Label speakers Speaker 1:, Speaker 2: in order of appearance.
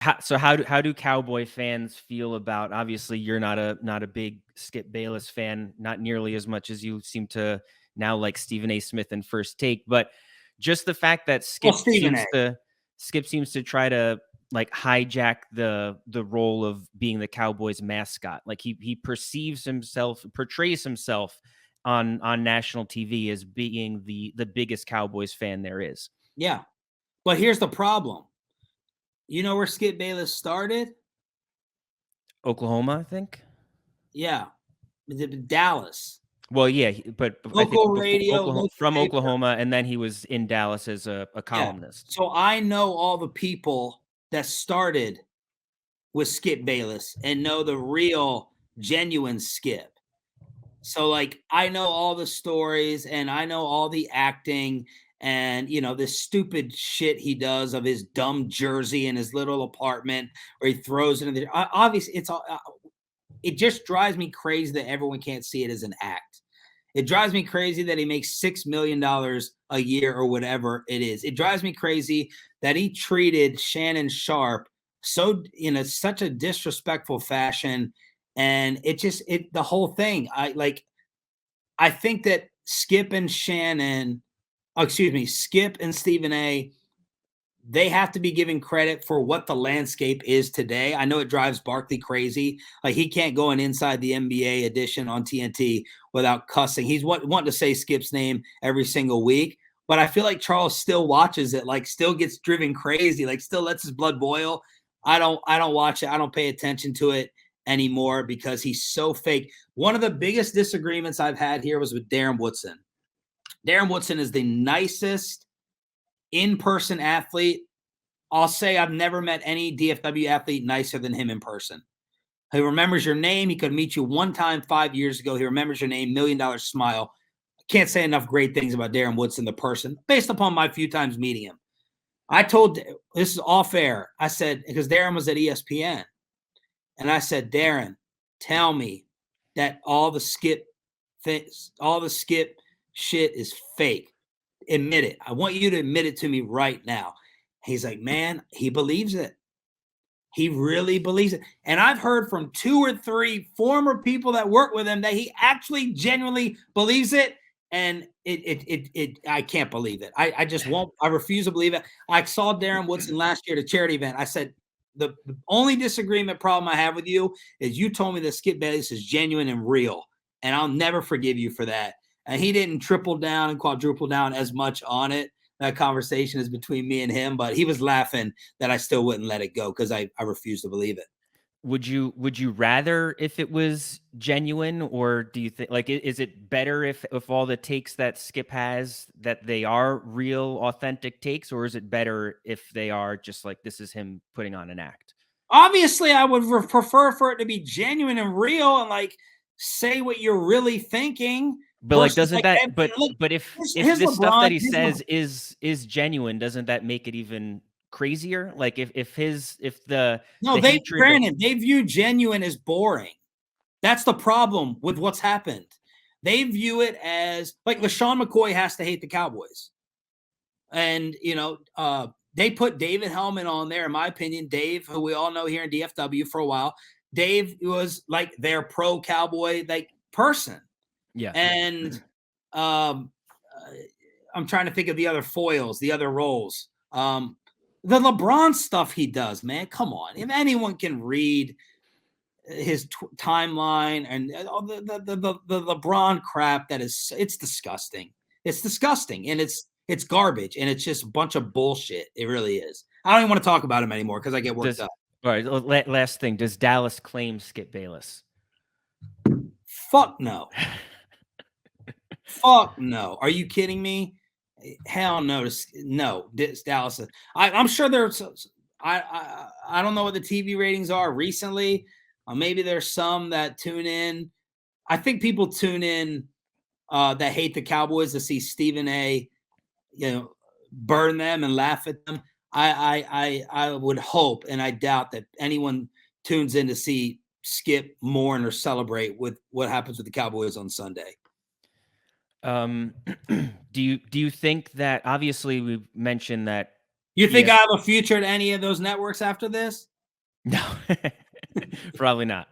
Speaker 1: How do Cowboy fans feel about? Obviously, you're not a big Skip Bayless fan, not nearly as much as you seem to now like Stephen A. Smith and First Take, but just the fact that
Speaker 2: Well, Stephen A.
Speaker 1: Skip seems to try to like hijack the role of being the Cowboys mascot. Like he portrays himself on national TV as being the biggest Cowboys fan there is.
Speaker 2: Yeah. But here's the problem. You know where Skip Bayless started?
Speaker 1: Oklahoma, I think.
Speaker 2: Yeah. Dallas.
Speaker 1: Well, yeah, but I think
Speaker 2: Local radio,
Speaker 1: Oklahoma,
Speaker 2: local
Speaker 1: from
Speaker 2: paper.
Speaker 1: Oklahoma, and then he was in Dallas as a
Speaker 2: Yeah.
Speaker 1: columnist.
Speaker 2: So I know all the people that started with Skip Bayless and know the real, genuine Skip. So, like, I know all the stories and I know all the acting and, this stupid shit he does of his dumb jersey in his little apartment where he throws it in the. Obviously, it's all. It just drives me crazy that everyone can't see it as an act. It drives me crazy that he makes $6 million a year or whatever it is. It drives me crazy that he treated Shannon Sharp so in such a disrespectful fashion. And the whole thing, I think that Skip and Stephen A, they have to be given credit for what the landscape is today. I know it drives Barkley crazy. Like, he can't go in Inside the NBA edition on TNT without cussing. He's wanting to say Skip's name every single week. But I feel like Charles still watches it, like still gets driven crazy, like still lets his blood boil. I don't watch it. I don't pay attention to it anymore because he's so fake. One of the biggest disagreements I've had here was with Darren Woodson. Darren Woodson is the nicest in-person athlete. I'll say I've never met any DFW athlete nicer than him in person. He remembers your name. He could meet you one time 5 years ago. He remembers your name, $1 million smile. I can't say enough great things about Darren Woodson, the person, based upon my few times meeting him. I told, this is off air, I said, because Darren was at ESPN, and I said, Darren, tell me that all the Skip shit is fake. Admit it. I want you to admit it to me right now. He's like, man, he believes it. He really believes it. And I've heard from 2 or 3 former people that work with him that he actually genuinely believes it. And I can't believe it. I just won't. I refuse to believe it. I saw Darren Woodson last year at a charity event. I said, the only disagreement problem I have with you is you told me that Skip Bayless is genuine and real. And I'll never forgive you for that. And he didn't triple down and quadruple down as much on it. That conversation is between me and him, but he was laughing that I still wouldn't let it go because I refuse to believe it.
Speaker 1: Would you rather if it was genuine, or do you think, like, is it better if all the takes that Skip has, that they are real, authentic takes, or is it better if they are just like, this is him putting on an act?
Speaker 2: Obviously, I would prefer for it to be genuine and real and like say what you're really thinking.
Speaker 1: But like, doesn't that? But if this stuff that he says is genuine, doesn't that make it even crazier? Like if the
Speaker 2: they view genuine as boring. That's the problem with what's happened. They view it as like LaShawn McCoy has to hate the Cowboys, and they put David Hellman on there. In my opinion, Dave, who we all know here in DFW for a while, Dave was like their pro Cowboy like person.
Speaker 1: Yeah.
Speaker 2: And I'm trying to think of the other foils, the other roles. The LeBron stuff he does, man. Come on. If anyone can read his timeline and the LeBron crap, it's disgusting. It's disgusting. And it's garbage. And it's just a bunch of bullshit. It really is. I don't even want to talk about him anymore because I get worked up.
Speaker 1: All right. Last thing. Does Dallas claim Skip Bayless?
Speaker 2: Fuck no. Fuck no. Are you kidding me? Hell no. No. Dallas. I'm sure there's. I don't know what the TV ratings are recently. Maybe there's some that tune in. I think people tune in that hate the Cowboys to see Stephen A. Burn them and laugh at them. I would hope, and I doubt that anyone tunes in to see Skip mourn or celebrate with what happens with the Cowboys on Sunday.
Speaker 1: Do you think that, obviously we've mentioned that
Speaker 2: you think I have a future at any of those networks after this?
Speaker 1: No, probably not.